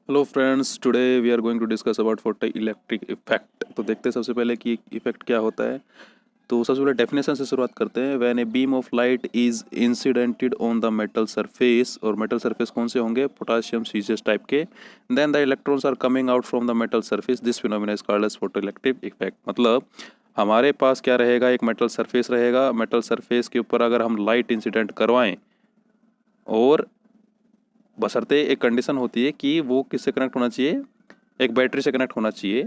Hello friends, today we are going to discuss about photoelectric effect. तो देखते हैं सबसे पहले कि इफेक्ट क्या होता है। तो सबसे पहले डेफिनेशन से शुरुआत करते हैं। When a beam of light is incidented on the metal surface, और मेटल सरफेस कौन से होंगे? पोटाशियम सीजियस टाइप के। Then the electrons are coming out from the metal surface, this phenomena is called as photoelectric effect. मतलब हमारे पास क्या रहेगा? एक मेटल सरफेस रहेगा। मेटल सरफेस के ऊपर अगर हम लाइट इंसिडेंट करवाएं, और बशर्ते एक कंडीशन होती है कि वो किससे कनेक्ट होना चाहिए? एक बैटरी से कनेक्ट होना चाहिए।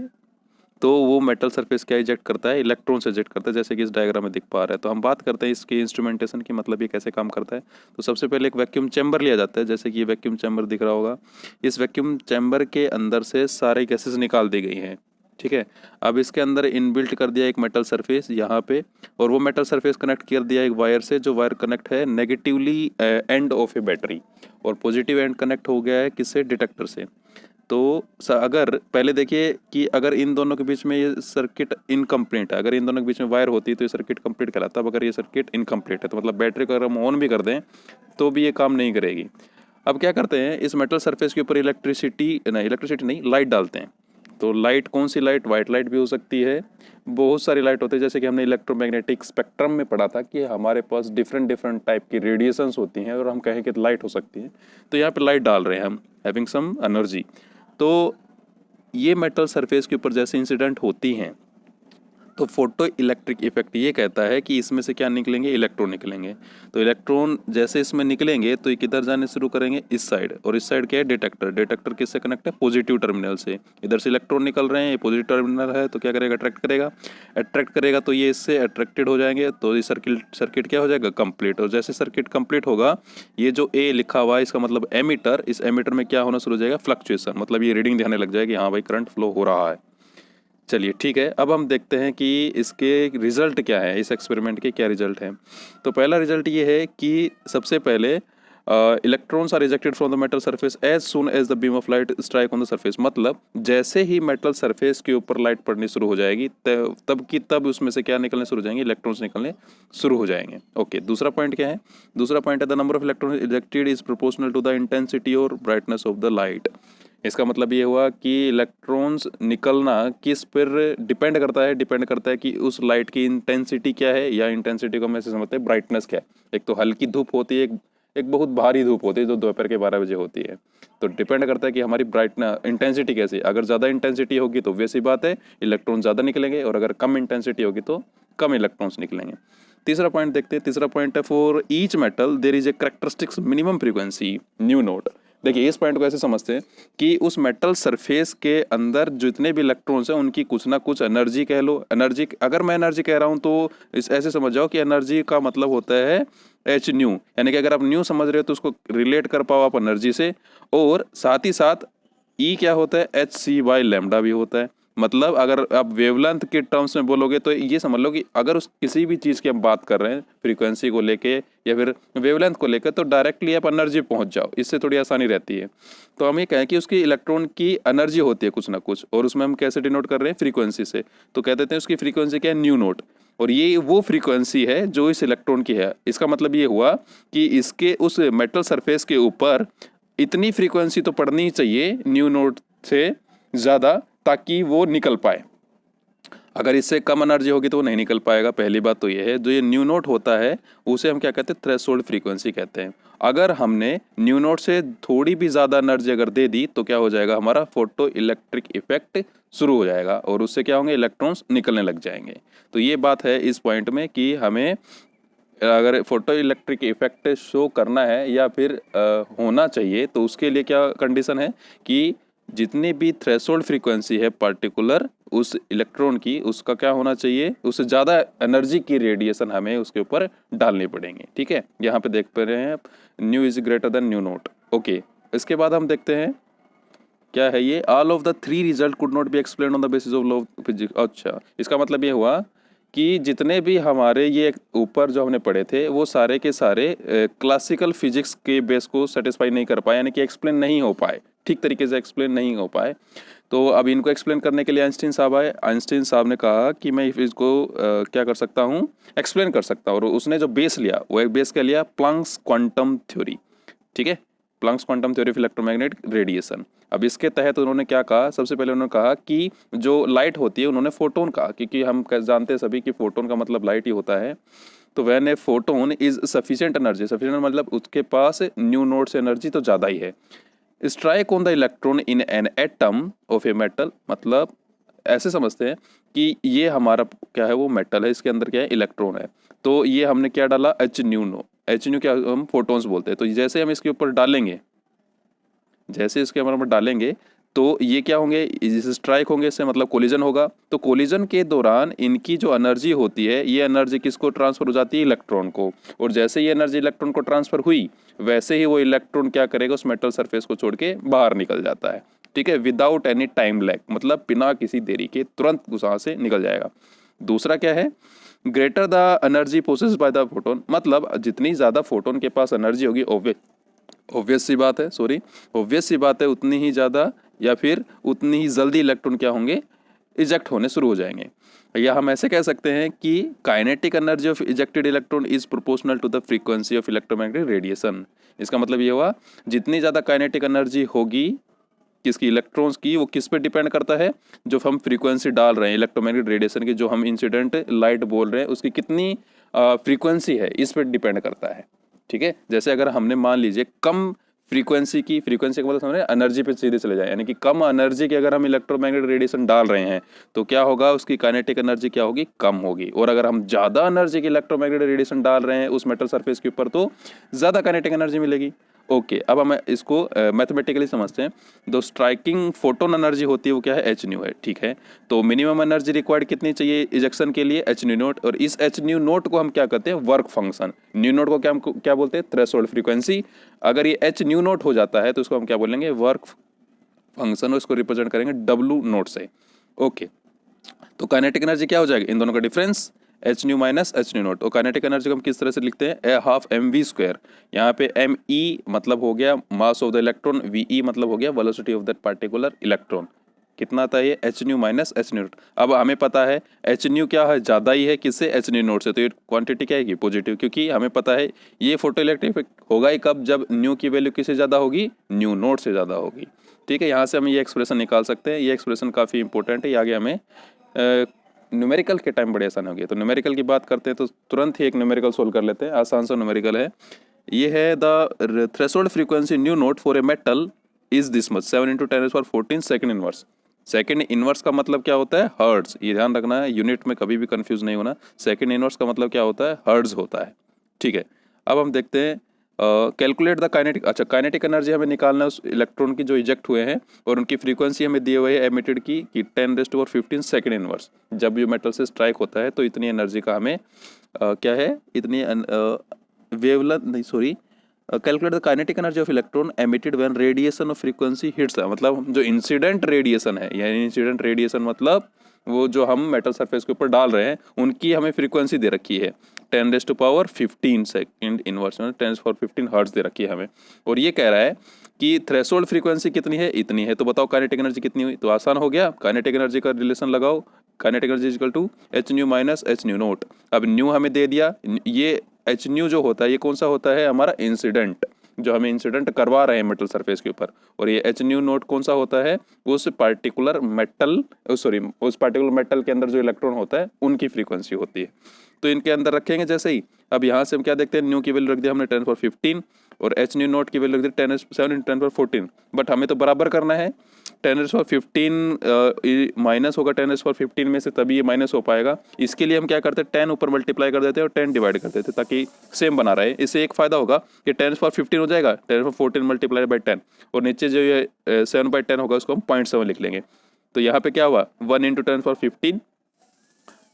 तो वो मेटल सरफेस क्या इजेक्ट करता है? इलेक्ट्रॉन से इजेक्ट करता है, जैसे कि इस डायग्राम में दिख पा रहा है। तो हम बात करते हैं इसकी इंस्ट्रूमेंटेशन की, मतलब ये कैसे काम करता है। तो सबसे पहले एक वैक्यूम चैम्बर लिया जाता है, जैसे कि ये वैक्यूम चैम्बर दिख रहा होगा। इस वैक्यूम चैम्बर के अंदर से सारे गैसेस निकाल दी गई हैं, ठीक है। अब इसके अंदर इनबिल्ट कर दिया एक मेटल सरफेस यहाँ पे, और वो मेटल सरफेस कनेक्ट कर दिया एक वायर से, जो वायर कनेक्ट है negatively end of A battery, और पॉजिटिव एंड कनेक्ट हो गया है किससे? डिटेक्टर से। तो अगर पहले देखिए कि अगर इन दोनों के बीच में ये सर्किट इनकम्प्लीट है, अगर इन दोनों के बीच में वायर होती तो ये सर्किट कंप्लीट कहलाता। अब अगर ये सर्किट इनकम्प्लीट है तो मतलब बैटरी को अगर हम ऑन भी कर दें तो भी ये काम नहीं करेगी। अब क्या करते हैं, इस मेटल सरफेस के ऊपर इलेक्ट्रिसिटी नहीं, लाइट डालते हैं। तो लाइट कौन सी लाइट? वाइट लाइट भी हो सकती है, बहुत सारी लाइट होती है। जैसे कि हमने इलेक्ट्रोमैग्नेटिक स्पेक्ट्रम में पढ़ा था कि हमारे पास डिफरेंट डिफरेंट टाइप की रेडिएशंस होती हैं, और हम कहें कि लाइट हो सकती है। तो यहाँ पे लाइट डाल रहे हैं हम, हैविंग सम एनर्जी। तो ये मेटल सरफेस के ऊपर जैसे इंसिडेंट होती हैं, तो फोटो इलेक्ट्रिक इफेक्ट ये कहता है कि इसमें से क्या निकलेंगे? इलेक्ट्रॉन निकलेंगे। तो इलेक्ट्रॉन जैसे इसमें निकलेंगे तो ये किधर जाने शुरू करेंगे? इस साइड। और इस साइड क्या है? डिटेक्टर। डिटेक्टर किससे कनेक्ट है? पॉजिटिव टर्मिनल से। इधर से इलेक्ट्रॉन निकल रहे हैं, ये पॉजिटिव टर्मिनल है, तो क्या करेगा? अट्रैक्ट करेगा। अट्रैक्ट करेगा तो ये इससे अट्रैक्टेड हो जाएंगे, तो ये सर्किट क्या हो जाएगा? कंप्लीट। और जैसे सर्किट कंप्लीट होगा, ये जो ए लिखा हुआ है इसका मतलब एमीटर, इस एमीटर में क्या होना शुरू हो जाएगा? फ्लक्चुएशन। मतलब ये रीडिंग दिखाने लग जाएगी, हाँ भाई करंट फ्लो हो रहा है। चलिए ठीक है, अब हम देखते हैं कि इसके रिजल्ट क्या है, इस एक्सपेरिमेंट के क्या रिजल्ट हैं। तो पहला रिजल्ट ये है कि सबसे पहले electrons are ejected from the metal surface as soon as the beam of light strike on the surface. मतलब जैसे ही मेटल सरफेस के ऊपर लाइट पड़नी शुरू हो जाएगी तब की तब उसमें से क्या निकलने शुरू हो जाएंगे? इलेक्ट्रॉन्स निकलने शुरू हो जाएंगे। ओके, दूसरा पॉइंट क्या है? दूसरा पॉइंट है the number of electrons ejected is proportional to the intensity और ब्राइटनेस ऑफ द लाइट। इसका मतलब ये हुआ कि इलेक्ट्रॉन्स निकलना किस पर डिपेंड करता है कि उस लाइट की इंटेंसिटी क्या है, या इंटेंसिटी को हम ऐसे समझते हैं ब्राइटनेस क्या है। एक तो हल्की धूप होती है, एक बहुत भारी धूप होती है जो दोपहर के 12 बजे होती है। तो डिपेंड करता है कि हमारी ब्राइटनेस इंटेंसिटी कैसी है। अगर ज़्यादा इंटेंसिटी होगी तो वैसी बात है, इलेक्ट्रॉन ज़्यादा निकलेंगे, और अगर कम इंटेंसिटी होगी तो कम इलेक्ट्रॉन्स निकलेंगे। तीसरा पॉइंट देखते हैं। तीसरा पॉइंट है for each metal there is a characteristics minimum frequency nu naught. देखिए इस पॉइंट को ऐसे समझते हैं कि उस मेटल सरफेस के अंदर जितने भी इलेक्ट्रॉन्स हैं उनकी कुछ ना कुछ एनर्जी कह लो। एनर्जी, अगर मैं एनर्जी कह रहा हूँ तो इस ऐसे समझ जाओ कि एनर्जी का मतलब होता है एच न्यू, यानी कि अगर आप न्यू समझ रहे हो तो उसको रिलेट कर पाओ आप एनर्जी से। और साथ ही साथ ई क्या होता है? एच सी बाई लैम्डा भी होता है। मतलब अगर आप वेवलेंथ के टर्म्स में बोलोगे तो ये समझ लो कि अगर उस किसी भी चीज़ की हम बात कर रहे हैं फ्रीक्वेंसी को लेके या फिर वेवलेंथ को लेकर, तो डायरेक्टली आप एनर्जी पहुंच जाओ, इससे थोड़ी आसानी रहती है। तो हम ये कहें कि उसकी इलेक्ट्रॉन की एनर्जी होती है कुछ ना कुछ, और उसमें हम कैसे डिनोट कर रहे हैं? फ्रीक्वेंसी से। तो कह देते हैं उसकी फ्रीक्वेंसी क्या है? New note. और ये वो फ्रीक्वेंसी है जो इस इलेक्ट्रॉन की है। इसका मतलब ये हुआ कि इसके उस मेटल सरफेस के ऊपर इतनी फ्रीक्वेंसी तो पड़नी ही चाहिए न्यू नोट से ज़्यादा, ताकि वो निकल पाए। अगर इससे कम एनर्जी होगी तो वो नहीं निकल पाएगा। पहली बात तो ये है। जो ये न्यू नोट होता है उसे हम क्या कहते हैं? थ्रेशोल्ड फ्रीक्वेंसी कहते हैं। अगर हमने न्यू नोट से थोड़ी भी ज़्यादा एनर्जी अगर दे दी तो क्या हो जाएगा? हमारा फोटो इलेक्ट्रिक इफेक्ट शुरू हो जाएगा, और उससे क्या होंगे? इलेक्ट्रॉन्स निकलने लग जाएंगे। तो ये बात है इस पॉइंट में कि हमें अगर फोटो इलेक्ट्रिक इफेक्ट शो करना है या फिर होना चाहिए, तो उसके लिए क्या कंडीशन है कि जितनी भी थ्रेशोल्ड फ्रीक्वेंसी है पर्टिकुलर उस इलेक्ट्रॉन की, उसका क्या होना चाहिए? उससे ज़्यादा एनर्जी की रेडिएशन हमें उसके ऊपर डालनी पड़ेंगे। ठीक है, यहाँ पे देख पा रहे हैं आप, new is greater than new note. Okay, इसके बाद हम देखते हैं क्या है ये। All of the three result could not be explain on the basis of law of physics. अच्छा, इसका मतलब ये हुआ कि जितने भी हमारे ये ऊपर जो हमने पढ़े थे वो सारे के सारे क्लासिकल फिजिक्स के बेस को सेटिस्फाई नहीं कर पाए, यानी कि एक्सप्लेन नहीं हो पाए, ठीक तरीके से एक्सप्लेन नहीं हो पाए। तो अब इनको एक्सप्लेन करने के लिए आइंस्टीन साहब आए। आइंस्टीन साहब ने कहा कि मैं इसको क्या कर सकता हूँ? एक्सप्लेन कर सकता हूँ। और उसने जो बेस लिया वो एक बेस क्या लिया? Planck's quantum theory. ठीक है, Planck's quantum theory of electromagnetic radiation. अब इसके तहत उन्होंने क्या कहा, सबसे पहले उन्होंने कहा कि जो लाइट होती है, उन्होंने फोटोन कहा, क्योंकि हम जानते हैं सभी कि फोटोन का मतलब लाइट ही होता है। तो when a photon is sufficient energy, sufficient मतलब उसके पास न्यू नोड से एनर्जी तो ज़्यादा ही है, strike on the electron in an atom of a metal, मतलब ऐसे समझते हैं कि ये हमारा क्या है, वो मेटल है, इसके अंदर क्या है, इलेक्ट्रॉन है। तो ये हमने क्या डाला, H nu naught, H nu क्या हम फोटोन्स बोलते हैं। तो जैसे हम इसके ऊपर डालेंगे, जैसे इसके ऊपर डालेंगे तो ये क्या होंगे, स्ट्राइक होंगे, इससे मतलब कोलिजन होगा। तो कोलिजन के दौरान इनकी जो एनर्जी होती है, ये एनर्जी किसको ट्रांसफर हो जाती है, इलेक्ट्रॉन को। और जैसे ये एनर्जी इलेक्ट्रॉन को ट्रांसफर हुई, वैसे ही वो इलेक्ट्रॉन क्या करेगा, उस मेटल सरफेस को छोड़ के बाहर निकल जाता है, ठीक है, विदाउट एनी टाइम लैग, मतलब बिना किसी देरी के तुरंत वहाँ से निकल जाएगा। दूसरा क्या है, greater the energy possessed by the photon, मतलब जितनी ज़्यादा फोटोन के पास एनर्जी होगी, ऑब्वियस सी बात है, ऑब्वियस सी बात है, उतनी ही ज़्यादा या फिर उतनी ही जल्दी इलेक्ट्रॉन क्या होंगे, इजेक्ट होने शुरू हो जाएंगे। या हम ऐसे कह सकते हैं कि kinetic energy of ejected electron is proportional to the frequency of electromagnetic radiation. इसका मतलब ये हुआ, जितनी ज़्यादा काइनेटिक एनर्जी होगी किसकी, इलेक्ट्रॉन्स की, वो किस पे डिपेंड करता है, जो हम फ्रीक्वेंसी डाल रहे हैं इलेक्ट्रोमैग्नेटिक रेडिएशन की, जो हम इंसिडेंट लाइट बोल रहे हैं, उसकी कितनी फ्रीक्वेंसी है, इस पर डिपेंड करता है, ठीक है। जैसे अगर हमने मान लीजिए कम फ्रीक्वेंसी का मतलब समझ रहे हैं, एनर्जी पे सीधे चले जाए, यानी कि कम एनर्जी की अगर हम इलेक्ट्रोमैग्नेटिक रेडिएशन डाल रहे हैं तो क्या होगा, उसकी काइनेटिक एनर्जी क्या होगी, कम होगी। और अगर हम ज़्यादा एनर्जी की इलेक्ट्रोमैग्नेटिक रेडिएशन डाल रहे हैं उस मेटल सरफेस के ऊपर, तो ज़्यादा काइनेटिक एनर्जी मिलेगी। ओके, अब हम इसको मैथमेटिकली समझते हैं। जो स्ट्राइकिंग फोटोन एनर्जी होती है वो क्या है, एच न्यू है, ठीक है। तो मिनिमम एनर्जी रिक्वायर्ड कितनी चाहिए इजेक्शन के लिए, एच न्यू नोट। और इस एच न्यू नोट को हम क्या कहते हैं, वर्क फंक्शन। न्यू नोट को क्या बोलते हैं, थ्रेशोल्ड फ्रीक्वेंसी। अगर ये एच न्यू नोट हो जाता है तो उसको हम क्या बोलेंगे, वर्क फंक्शन, और इसको रिप्रेजेंट करेंगे डब्ल्यू नोट से। ओके, तो काइनेटिक एनर्जी क्या हो जाएगा, इन दोनों का difference, H nu minus H nu note. और काइनेटिक एनर्जी को हम किस तरह से लिखते हैं, ए हाफ एम वी स्क्वायर। यहाँ पे एम ई मतलब हो गया mass of the electron, V E मतलब हो गया velocity of that particular electron. कितना था ये, H nu minus H nu naught. अब हमें पता है एच न्यू क्या है, ज़्यादा ही है किससे, एच न्यू नोट से। तो ये क्वांटिटी क्या है, पॉजिटिव, क्योंकि हमें पता है ये फोटो इलेक्ट्रिक इफेक्ट होगा ही कब, जब न्यू की वैल्यू किससे ज़्यादा होगी, न्यू नोट से ज़्यादा होगी, ठीक है। यहाँ से हम ये एक्सप्रेशन निकाल सकते हैं। ये एक्सप्रेशन काफ़ी इंपॉर्टेंट है, ये आगे हमें न्यूमेरिकल के टाइम बड़े आसान हो गया। तो न्यूमेरिकल की बात करते हैं तो तुरंत ही एक न्यूमेरिकल सोल्व कर लेते हैं, आसान सा न्यूमेरिकल है। ये है the threshold frequency nu note for a metal is this much, 7 × 10⁻⁴ second inverse. Second inverse का मतलब क्या होता है, हर्ट्ज, ये ध्यान रखना है, यूनिट में कभी भी कंफ्यूज नहीं होना। सेकंड इनवर्स का मतलब क्या होता है, हर्ट्ज होता है, ठीक है। अब हम देखते हैं कैलकुलेट द काइनेटिक, अच्छा काइनेटिक एनर्जी हमें निकालना है उस इलेक्ट्रॉन की जो इजेक्ट हुए हैं, और उनकी फ्रीक्वेंसी हमें दिए हुए है एमिटेड की 10⁻⁻15 सेकंड इनवर्स। जब ये मेटल से स्ट्राइक होता है तो इतनी एनर्जी का हमें क्या है, इतनी वेवलेंथ नहीं, sorry, calculate the kinetic energy of electron emitted when radiation of frequency hits, मतलब जो इंसिडेंट रेडिएशन है, यानी इंसिडेंट रेडिएशन मतलब वो जो हम मेटल सरफेस के ऊपर डाल रहे हैं, उनकी हमें फ्रीक्वेंसी दे रखी है 10⁻15 सेकंड इनवर्स, 10⁻15 हर्ट्ज दे रखी है हमें। और ये कह रहा है कि थ्रेशोल्ड फ्रीक्वेंसी कितनी है, इतनी है। तो बताओ काइनेटिक एनर्जी कितनी हुई, तो आसान हो गया, काइनेटिक एनर्जी का रिलेशन लगाओ, kinetic energy equal to H nu minus H nu naught. अब न्यू हमें दे दिया, ये एच न्यू जो होता है ये कौन सा होता है, हमारा इंसिडेंट, जो हमें इंसिडेंट करवा रहे हैं मेटल सरफेस के ऊपर। और ये एच न्यू नोट कौन सा होता है, उस पार्टिकुलर मेटल, सॉरी उस पार्टिकुलर मेटल के अंदर जो इलेक्ट्रॉन होता है उनकी फ्रीक्वेंसी होती है। तो इनके अंदर रखेंगे जैसे ही। अब यहाँ से हम क्या देखते हैं, न्यू की वैल्यू रख दिया हमने 10⁻15 और एच न्यू नोट की वैल्यू रख दी 7 × 10⁻14। बट हमें तो बराबर करना है, 10⁻15 माइनस होगा 10⁻15 में से, तभी ये माइनस हो पाएगा। इसके लिए हम क्या करते हैं, 10 ऊपर मल्टीप्लाई कर देते हैं और 10 डिवाइड कर देते हैं, ताकि सेम बना रहे। इससे एक फ़ायदा होगा कि 10⁻15 हो जाएगा 10⁻14 मल्टीप्लाई बाई 10, और नीचे जो ये 7/10 होगा उसको हम 0.7 लिख लेंगे। तो यहाँ पे क्या हुआ, 1 × 10⁻15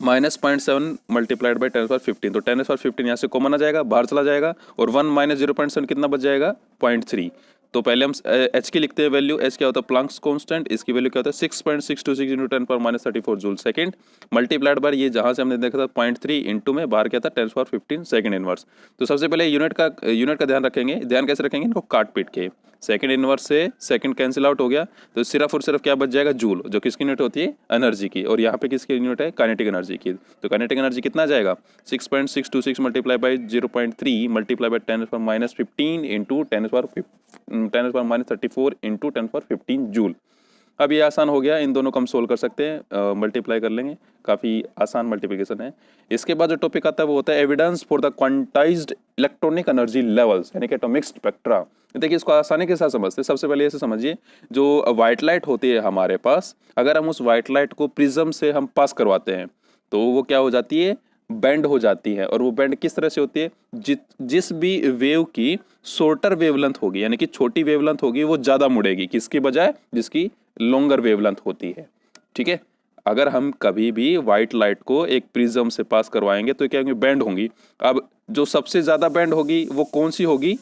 माइनस 0.7 मल्टीप्लाइड बाई 10⁻15। तो 10⁻15 यहाँ से कॉमन आ जाएगा, बाहर चला जाएगा, और 1 माइनस 0.7 कितना बच जाएगा, 0.3। तो पहले हम एच की लिखते हैं वैल्यू, एच क्या होता है, प्लैंक्स कांस्टेंट, इसकी वैल्यू क्या होता है 6.626 × 10⁻34 जूल सेकंड, मल्टीप्लाइड बाय ये जहाँ से हमने देखा था 0.3 इंटू में बाहर क्या था 10⁻15 सेकंड इनवर्स। तो सबसे पहले यूनिट का ध्यान रखेंगे, ध्यान कैसे रखेंगे, इनको काट पीट के। सेकंड इनवर्स से सेकंड कैंसिल आउट हो गया, तो सिर्फ और सिर्फ क्या बच जाएगा, जूल, जो किसकी यूनिट होती है, एनर्जी की। और यहाँ पे किसकी यूनिट है, काइनेटिक एनर्जी की। तो काइनेटिक एनर्जी कितना जाएगा, 6.626 multiply by 0.3 multiply by 10⁻15 into 10⁻34 into 10⁻15 joule. अब ये आसान हो गया, इन दोनों को हम सोल्व कर सकते हैं, मल्टीप्लाई कर लेंगे, काफ़ी आसान मल्टीप्लिकेशन है। इसके बाद जो टॉपिक आता है वो होता है evidence for the quantized electronic energy levels, यानी कि एटॉमिक स्पेक्ट्रा। देखिए इसको आसानी के साथ समझते हैं। सबसे पहले ऐसे समझिए, जो व्हाइट लाइट होती है हमारे पास, अगर हम उस व्हाइट लाइट को प्रिज्म से हम पास करवाते हैं तो वो क्या हो जाती है, बैंड हो जाती है। और वो बैंड किस तरह से होती है, जिस भी वेव की शॉर्टर वेवलेंथ होगी, यानी कि छोटी वेवलेंथ होगी, वो ज़्यादा मुड़ेगी किसकी बजाय, जिसकी लॉन्गर वेवलेंथ होती है। ठीक है, अगर हम कभी भी व्हाइट लाइट को एक प्रिज्म से पास करवाएंगे तो क्या होंगी, बैंड होंगी। अब जो सबसे ज़्यादा बैंड होगी वो कौन सी होगी,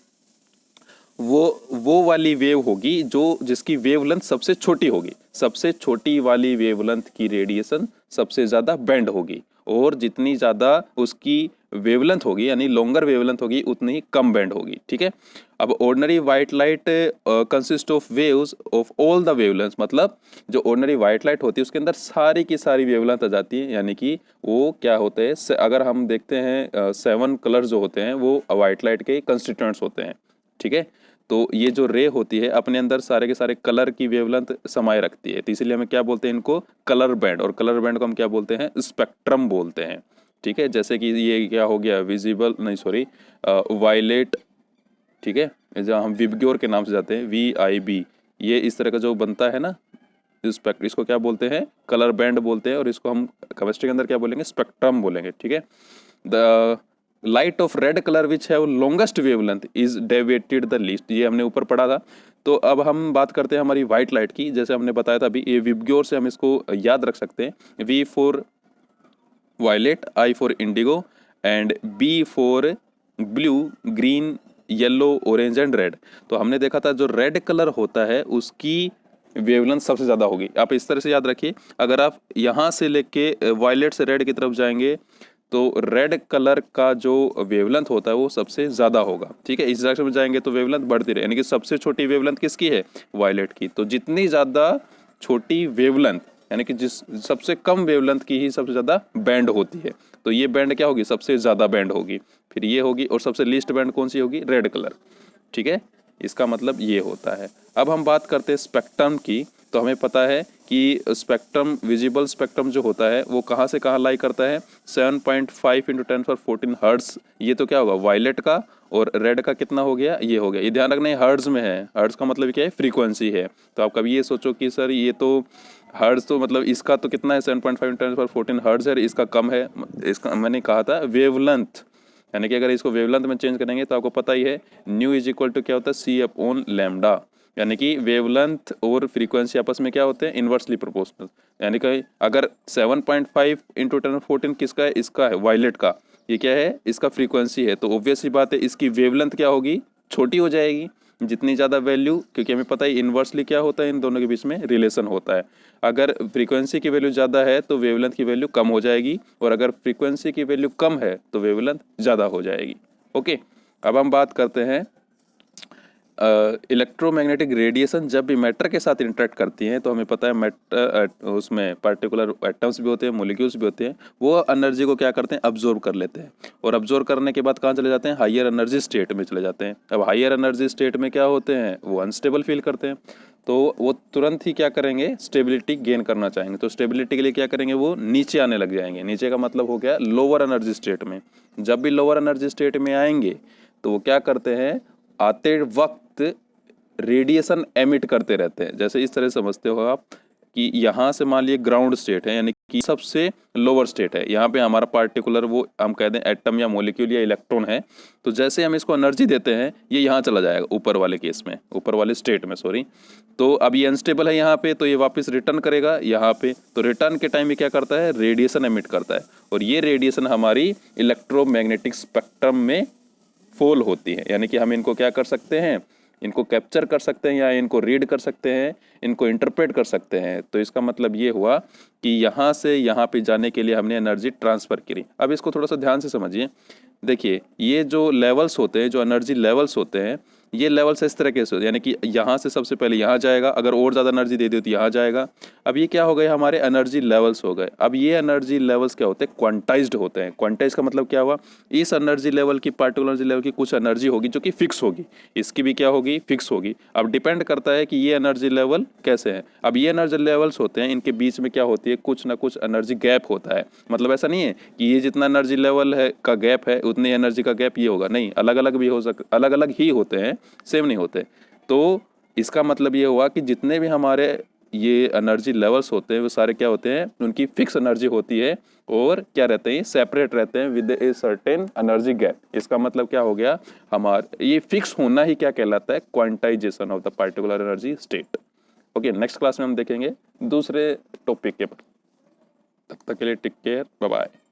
वो वाली वेव होगी जो जिसकी वेवलेंथ सबसे छोटी होगी। सबसे छोटी वाली वेवलेंथ की रेडिएशन सबसे ज़्यादा बैंड होगी, और जितनी ज़्यादा उसकी वेवलेंथ होगी यानी लॉन्गर वेवलेंथ होगी उतनी ही कम बैंड होगी। ठीक है, अब ordinary white light consist of waves of all the wavelength, मतलब जो ऑर्डिनरी वाइट लाइट होती है उसके अंदर सारी की सारी वेवलेंथ आ जाती है, यानी कि वो क्या होते हैं, अगर हम देखते हैं 7 कलर जो होते हैं वो वाइट लाइट के कंस्टिट्यूएंट्स होते हैं। ठीक है, तो ये जो रे होती है अपने अंदर सारे के सारे कलर की वेवलेंथ समाये रखती है, तो इसीलिए हमें क्या बोलते हैं, इनको कलर बैंड, और कलर बैंड को हम क्या बोलते हैं, स्पेक्ट्रम बोलते हैं। ठीक है, जैसे कि ये क्या हो गया, विजिबल नहीं सॉरी वायलेट। ठीक है, जहाँ हम विबग्योर के नाम से जाते हैं, VIB, ये इस तरह का जो बनता है ना स्पेक्ट, इसको क्या बोलते हैं, कलर बैंड बोलते हैं, और इसको हम केमिस्ट्री के अंदर क्या बोलेंगे, स्पेक्ट्रम बोलेंगे। ठीक है, the light of red colour which है longest wavelength is deviated the least, ये हमने ऊपर पढ़ा था। तो अब हम बात करते हैं हमारी व्हाइट लाइट की, जैसे हमने बताया था अभी, ये विबग्योर से हम इसको याद रख सकते हैं, V for violet, I for indigo, and B for blue, green, yellow, orange and red. तो हमने देखा था जो रेड कलर होता है उसकी वेवलेंथ सबसे ज़्यादा होगी। आप इस तरह से याद रखिए, अगर आप यहाँ से लेके वायलेट से रेड की तरफ जाएंगे तो रेड कलर का जो वेवलेंथ होता है वो सबसे ज़्यादा होगा। ठीक है, इस डायरेक्शन में जाएंगे तो वेवलेंथ बढ़ती रहे, यानी कि सबसे छोटी वेवलेंथ किसकी है, वायलेट की। तो जितनी ज़्यादा छोटी वेवलेंथ, यानी कि जिस सबसे कम वेवलेंथ की ही सबसे ज़्यादा बैंड होती है, तो ये बैंड क्या होगी, सबसे ज़्यादा बैंड होगी, फिर ये होगी, और सबसे लीस्ट बैंड कौन सी होगी, रेड कलर। ठीक है, इसका मतलब ये होता है। अब हम बात करते हैं स्पेक्ट्रम की, तो हमें पता है कि स्पेक्ट्रम, विजिबल स्पेक्ट्रम जो होता है वो कहाँ से कहाँ लाई करता है, 7.5 × 10⁻14 हर्ट्ज। ये तो क्या होगा, वायलेट का, और रेड का कितना हो गया, ये हो गया। ये ध्यान रखना है हर्ट्ज में है, हर्ट्ज का मतलब क्या है, फ्रीक्वेंसी है। तो आप कभी ये सोचो कि सर ये तो हर्ट्ज, तो मतलब इसका तो कितना है, 7.5 × 10⁻14 हर्ट्ज है, इसका कम है। इसका मैंने कहा था वेवलेंथ, यानी कि अगर इसको वेवलेंथ में चेंज करेंगे तो आपको पता ही है, न्यू इज इक्वल टू क्या होता है, C/λ, यानी कि वेवलेंथ और फ्रीक्वेंसी आपस में क्या होते हैं, इन्वर्सली प्रोपोर्शनल। यानी कि अगर 7.5 × 10⁻14 किसका है, इसका है, वायलेट का, ये क्या है, इसका फ्रीक्वेंसी है, तो ऑब्वियस सी बात है इसकी वेवलेंथ क्या होगी, छोटी हो जाएगी। जितनी ज़्यादा वैल्यू, क्योंकि हमें पता है इन्वर्सली क्या होता है, इन दोनों के बीच में रिलेशन होता है। अगर फ्रीक्वेंसी की वैल्यू ज़्यादा है तो वेवलेंथ की वैल्यू कम हो जाएगी, और अगर फ्रीक्वेंसी की वैल्यू कम है तो वेवलेंथ ज़्यादा हो जाएगी। ओके, अब हम बात करते हैं इलेक्ट्रोमैग्नेटिक रेडिएशन जब भी मैटर के साथ इंटरेक्ट करती हैं तो हमें पता है मैटर उसमें पार्टिकुलर एटम्स भी होते हैं, मोलिक्यूल्स भी होते हैं, वो एनर्जी को क्या करते हैं, अब्जॉर्ब कर लेते हैं, और अब्जॉर्ब करने के बाद कहाँ चले जाते हैं, हायर एनर्जी स्टेट में चले जाते हैं। अब हायर एनर्जी स्टेट में क्या होते हैं, वो अनस्टेबल फील करते हैं, तो वो तुरंत ही क्या करेंगे, स्टेबिलिटी गेन करना चाहेंगे। तो स्टेबिलिटी के लिए क्या करेंगे, वो नीचे आने लग जाएंगे। नीचे का मतलब हो गया लोअर एनर्जी स्टेट में। जब भी लोअर एनर्जी स्टेट में आएंगे तो वो क्या करते हैं, आते वक्त रेडिएशन एमिट करते रहते हैं। जैसे इस तरह समझते हो आप कि यहाँ से मान लीजिए ग्राउंड स्टेट है, यानी कि सबसे लोअर स्टेट है, यहाँ पे हमारा पार्टिकुलर वो हम कह दें एटम या मॉलिक्यूल या इलेक्ट्रॉन है, तो जैसे हम इसको एनर्जी देते हैं ये यहाँ चला जाएगा, ऊपर वाले केस में, ऊपर वाले स्टेट में सॉरी। तो अब ये अनस्टेबल है यहाँ पे, तो ये वापस रिटर्न करेगा यहाँ पे, तो रिटर्न के टाइम में क्या करता है, रेडिएशन एमिट करता है, और ये रेडिएशन हमारी इलेक्ट्रोमैग्नेटिक स्पेक्ट्रम में फॉल होती है। यानी कि हम इनको क्या कर सकते हैं, इनको कैप्चर कर सकते हैं, या इनको रीड कर सकते हैं, इनको इंटरप्रेट कर सकते हैं। तो इसका मतलब ये हुआ कि यहाँ से यहाँ पे जाने के लिए हमने एनर्जी ट्रांसफ़र करी। अब इसको थोड़ा सा ध्यान से समझिए। देखिए ये जो लेवल्स होते हैं, जो एनर्जी लेवल्स होते हैं, ये लेवल्स इस तरह से होते हैं, यानी कि यहाँ से सबसे पहले यहाँ जाएगा, अगर और ज़्यादा एनर्जी दे दी तो यहाँ जाएगा। अब ये क्या हो गए, हमारे एनर्जी लेवल्स हो गए। अब ये एनर्जी लेवल्स क्या होते हैं, क्वांटाइज्ड होते हैं। क्वांटाइज का मतलब क्या हुआ, इस एनर्जी लेवल की, पार्टिकुलर एनर्जी लेवल की कुछ एनर्जी होगी जो कि फिक्स होगी, इसकी भी क्या होगी, फिक्स होगी। अब डिपेंड करता है कि ये एनर्जी लेवल कैसे हैं। अब ये एनर्जी लेवल्स होते हैं, इनके बीच में क्या होती है, कुछ ना कुछ एनर्जी गैप होता है। मतलब ऐसा नहीं है कि ये जितना एनर्जी लेवल है का गैप है उतनी एनर्जी का गैप ये होगा, नहीं, अलग अलग भी हो अलग अलग ही होते हैं, सेम नहीं होते। तो इसका मतलब ये हुआ कि जितने भी हमारे ये एनर्जी लेवल्स होते हैं वो सारे क्या होते हैं, उनकी फिक्स एनर्जी होती है और क्या रहते हैं, सेपरेट रहते हैं with a certain energy gap. इसका मतलब क्या हो गया, हमारा ये फिक्स होना ही क्या कहलाता है, quantization of the particular energy state. Okay, next class में हम देखेंगे दूसरे टॉपिक के पर। तब तक के लिए टेक केयर, बाय बाय।